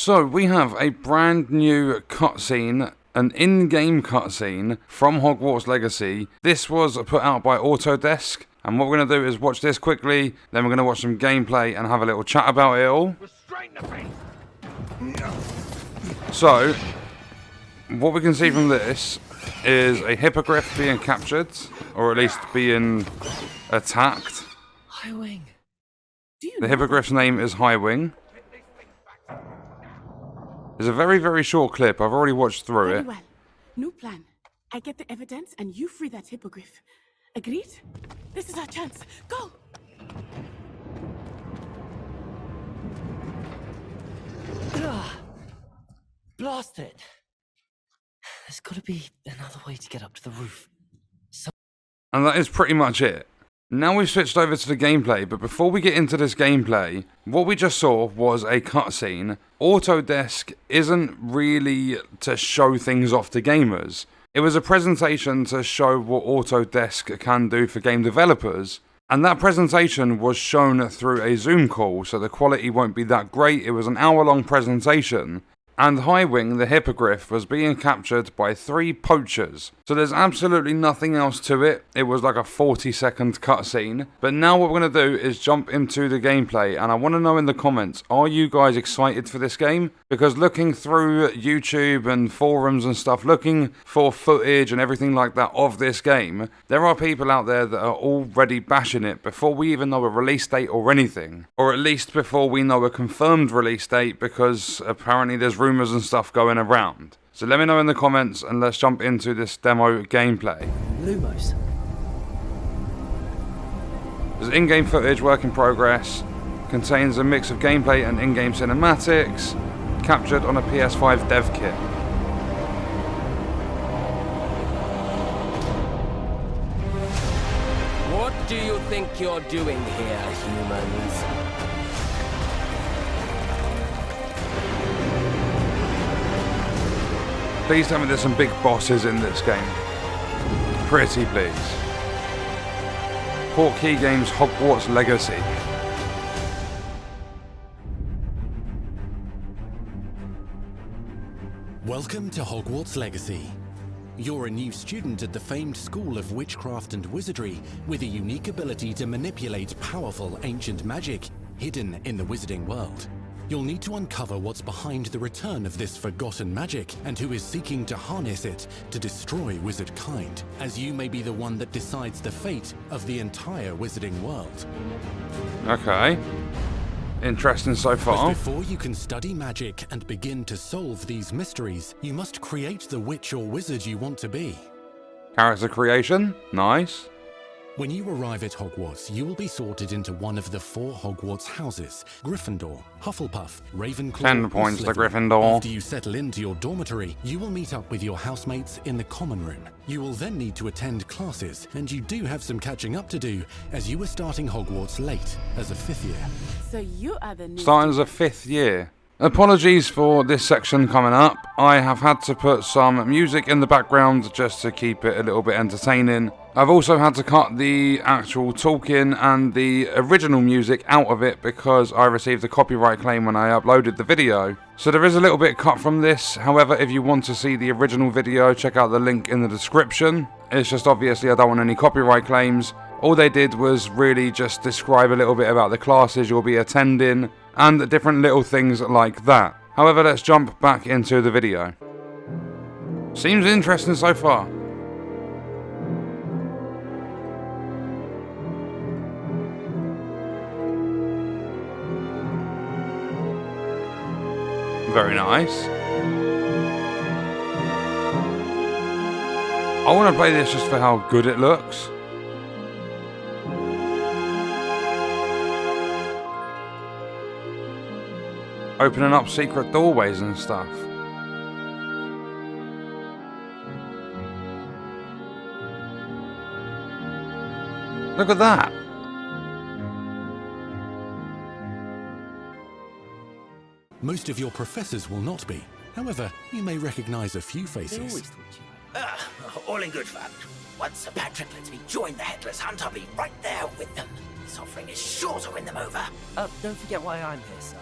So we have a brand new cutscene, an in-game cutscene from Hogwarts Legacy. This was put out by Autodesk, and what we're going to do is watch this quickly, then we're going to watch some gameplay and have a little chat about it all. So, what we can see from this is a Hippogriff being captured, or at least being attacked. Highwing. The Hippogriff's name is Highwing. It's a very, very short clip. I've already watched through it. Very well. New plan. I get the evidence and you free that Hippogriff. Agreed? This is our chance. Go! Blast it. There's got to be another way to get up to the roof. And that is pretty much it. Now we've switched over to the gameplay, but before we get into this gameplay, what we just saw was a cutscene. Autodesk isn't really to show things off to gamers. It was a presentation to show what Autodesk can do for game developers. And that presentation was shown through a Zoom call, so the quality won't be that great. It was an hour-long presentation. And Highwing, the Hippogriff, was being captured by 3 poachers. So there's absolutely nothing else to it. It was like a 40-second cutscene. But now what we're going to do is jump into the gameplay. And I want to know in the comments, are you guys excited for this game? Because looking through YouTube and forums and stuff, looking for footage and everything like that of this game, there are people out there that are already bashing it before we even know a release date or anything. Or at least before we know a confirmed release date, because apparently there's rumours and stuff going around. So let me know in the comments and let's jump into this demo gameplay. Lumos. There's in-game footage, work in progress, contains a mix of gameplay and in-game cinematics, captured on a PS5 dev kit. What do you think you're doing here, humans? Please tell me there's some big bosses in this game. Pretty please. Portkey Games Hogwarts Legacy. Welcome to Hogwarts Legacy. You're a new student at the famed School of Witchcraft and Wizardry with a unique ability to manipulate powerful ancient magic hidden in the wizarding world. You'll need to uncover what's behind the return of this forgotten magic and who is seeking to harness it to destroy wizard kind, as you may be the one that decides the fate of the entire wizarding world. Okay. Interesting so But far. before you can study magic and begin to solve these mysteries, you must create the witch or wizard you want to be. Character creation. Nice. When you arrive at Hogwarts, you will be sorted into one of the 4 Hogwarts houses: Gryffindor, Hufflepuff, Ravenclaw, 10 or points to Slytherin. Gryffindor. After you settle into your dormitory, you will meet up with your housemates in the common room. You will then need to attend classes, and you do have some catching up to do, as you are starting Hogwarts late, as a 5th year. So you are the new... Starting as a 5th year. Apologies for this section coming up. I have had to put some music in the background just to keep it a little bit entertaining. I've also had to cut the actual talking and the original music out of it because I received a copyright claim when I uploaded the video. So there is a little bit cut from this. However, if you want to see the original video, check out the link in the description. It's just obviously I don't want any copyright claims. All they did was really just describe a little bit about the classes you'll be attending and different little things like that. However, let's jump back into the video. Seems interesting so far. Very nice. I want to play this just for how good it looks. Opening up secret doorways and stuff. Look at that. Most of your professors will not be. However, you may recognize a few They faces. always thought you. All in good fun. Once Sir Patrick lets me join the Headless Hunt, I'll be right there with them. This offering is sure to win them over. Don't forget why I'm here, sir.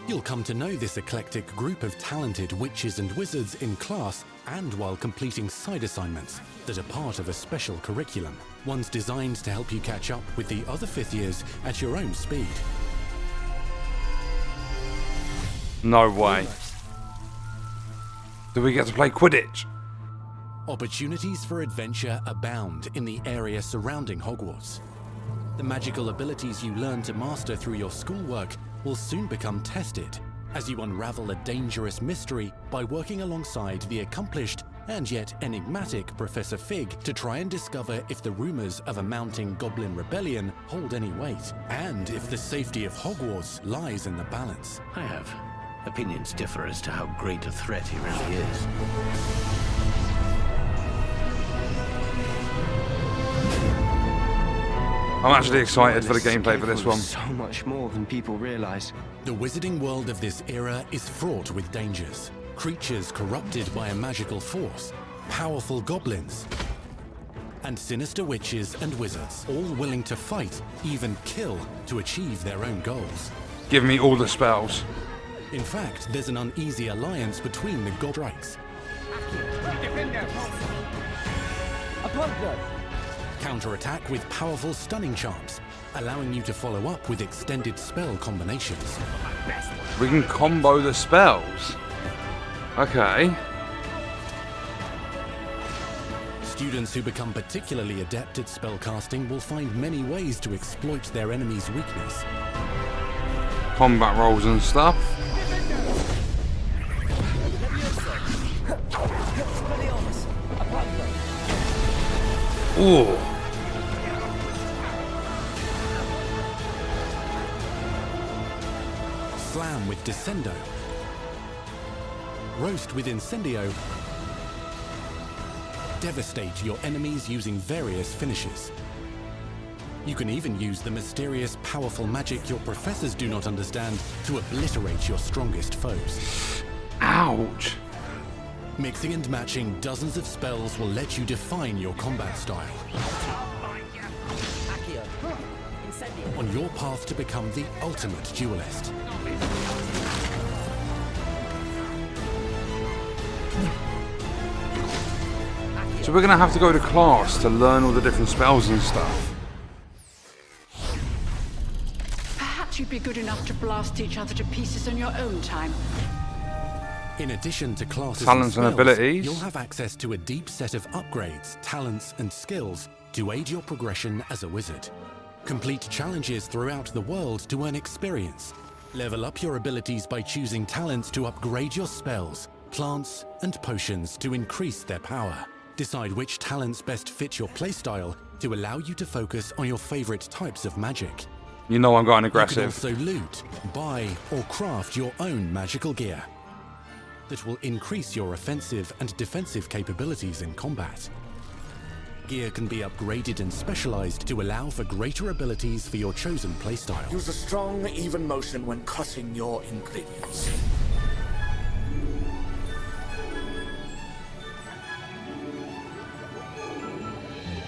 You'll come to know this eclectic group of talented witches and wizards in class and while completing side assignments that are part of a special curriculum, ones designed to help you catch up with the other 5th years at your own speed. No way. Do we get to play Quidditch? Opportunities for adventure abound in the area surrounding Hogwarts. The magical abilities you learn to master through your schoolwork will soon become tested as you unravel a dangerous mystery by working alongside the accomplished and yet enigmatic Professor Fig to try and discover if the rumors of a mounting goblin rebellion hold any weight, and if the safety of Hogwarts lies in the balance. I have. Opinions differ as to how great a threat he really is. I'm actually excited for the gameplay for this one. So much more than people realize. The wizarding world of this era is fraught with dangers. Creatures corrupted by a magical force, powerful goblins, and sinister witches and wizards, all willing to fight, even kill, to achieve their own goals. Give me all the spells. In fact, there's an uneasy alliance between the Godrikes. Counterattack with powerful stunning charms, allowing you to follow up with extended spell combinations. We can combo the spells. Okay. Students who become particularly adept at spellcasting will find many ways to exploit their enemy's weakness. Combat rolls and stuff. Ooh. Slam with Descendo. Roast with Incendio. Devastate your enemies using various finishes. You can even use the mysterious, powerful magic your professors do not understand to obliterate your strongest foes. Ouch. Mixing and matching dozens of spells will let you define your combat style. On your path to become the ultimate duelist. So we're gonna have to go to class to learn all the different spells and stuff. Perhaps you'd be good enough to blast each other to pieces on your own time. In addition to classes Talents and spells, abilities. you'll have access to a deep set of upgrades, talents and skills to aid your progression as a wizard. Complete challenges throughout the world to earn experience. Level up your abilities by choosing talents to upgrade your spells, plants and potions to increase their power. Decide which talents best fit your playstyle to allow you to focus on your favorite types of magic. You know I'm going You can aggressive. also loot, buy or craft your own magical gear that will increase your offensive and defensive capabilities in combat. Gear can be upgraded and specialized to allow for greater abilities for your chosen playstyle. Use a strong, even motion when cutting your ingredients.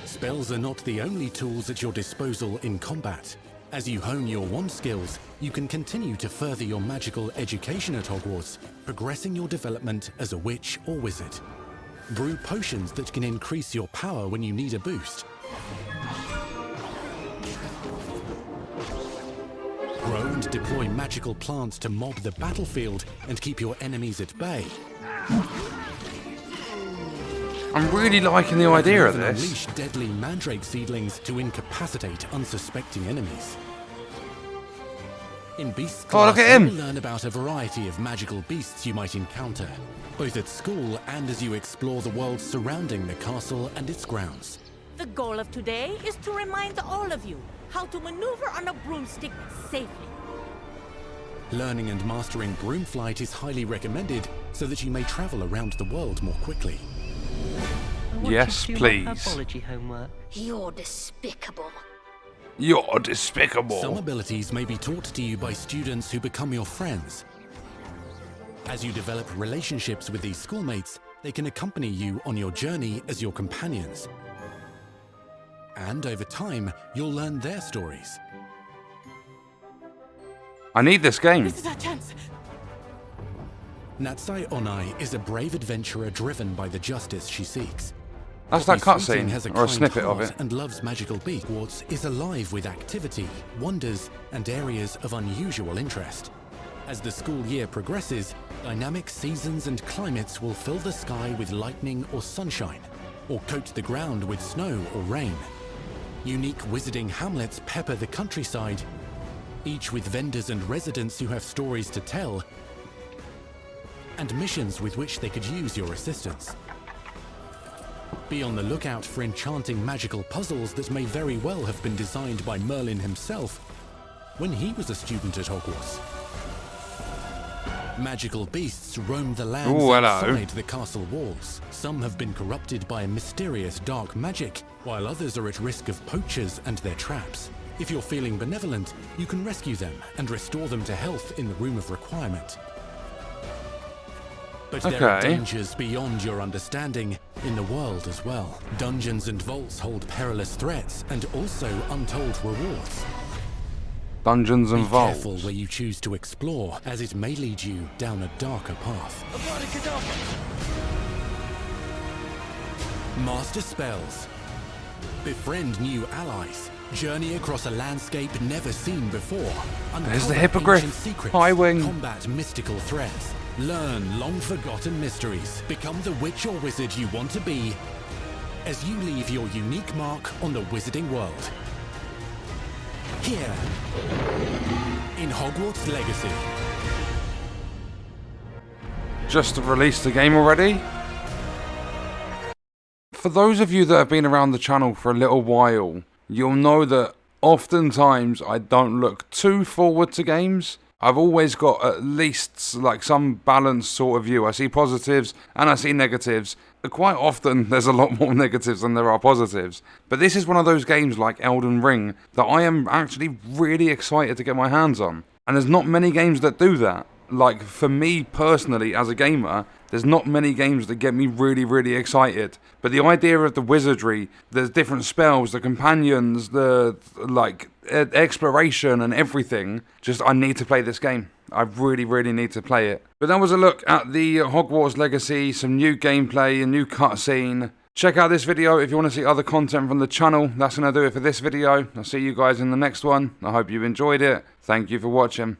Spells are not the only tools at your disposal in combat. As you hone your wand skills, you can continue to further your magical education at Hogwarts, progressing your development as a witch or wizard. Brew potions that can increase your power when you need a boost. Grow and deploy magical plants to mob the battlefield and keep your enemies at bay. I'm really liking the idea of this. Unleash deadly mandrake seedlings to incapacitate unsuspecting enemies. In Beasts Oh, look class, at him. you'll learn about a variety of magical beasts you might encounter, both at school and as you explore the world surrounding the castle and its grounds. The goal of today is to remind all of you how to maneuver on a broomstick safely. Learning and mastering broom flight is highly recommended so that you may travel around the world more quickly. Yes, please. Biology homework. You're despicable. You're despicable. Some abilities may be taught to you by students who become your friends. As you develop relationships with these schoolmates, they can accompany you on your journey as your companions. And over time, you'll learn their stories. I need this game. This is our chance. Natsai Onai is a brave adventurer driven by the justice she seeks. That's that Poppy Sweeting cutscene, has or a kind snippet of heart it. and loves magical beasts. Hogwarts is alive with activity, wonders, and areas of unusual interest. As the school year progresses, dynamic seasons and climates will fill the sky with lightning or sunshine, or coat the ground with snow or rain. Unique wizarding hamlets pepper the countryside, each with vendors and residents who have stories to tell, and missions with which they could use your assistance. Be on the lookout for enchanting magical puzzles that may very well have been designed by Merlin himself when he was a student at Hogwarts. Magical beasts roam the lands outside the castle walls. Some have been corrupted by a mysterious dark magic, while others are at risk of poachers and their traps. If you're feeling benevolent, you can rescue them and restore them to health in the Room of Requirement. But there are dangers beyond your understanding in the world as well. Dungeons and vaults hold perilous threats and also untold rewards. Dungeons and vaults. Be careful where you choose to explore, as it may lead you down a darker path. Master spells. Befriend new allies. Journey across a landscape never seen before. There's the Hippogriff. High wing. Combat mystical threats. Learn long-forgotten mysteries. Become the witch or wizard you want to be as you leave your unique mark on the wizarding world. Here, in Hogwarts Legacy. Just released the game already? For those of you that have been around the channel for a little while, you'll know that oftentimes I don't look too forward to games. I've always got at least like some balanced sort of view. I see positives and I see negatives. Quite often there's a lot more negatives than there are positives. But this is one of those games like Elden Ring that I am actually really excited to get my hands on. And there's not many games that do that. Like for me personally as a gamer, there's not many games that get me really, really excited. But the idea of the wizardry, the different spells, the companions, the like exploration and everything, just I need to play this game. I really, really need to play it. But that was a look at the Hogwarts Legacy, some new gameplay, a new cutscene. Check out this video if you want to see other content from the channel. That's going to do it for this video. I'll see you guys in the next one. I hope you enjoyed it. Thank you for watching.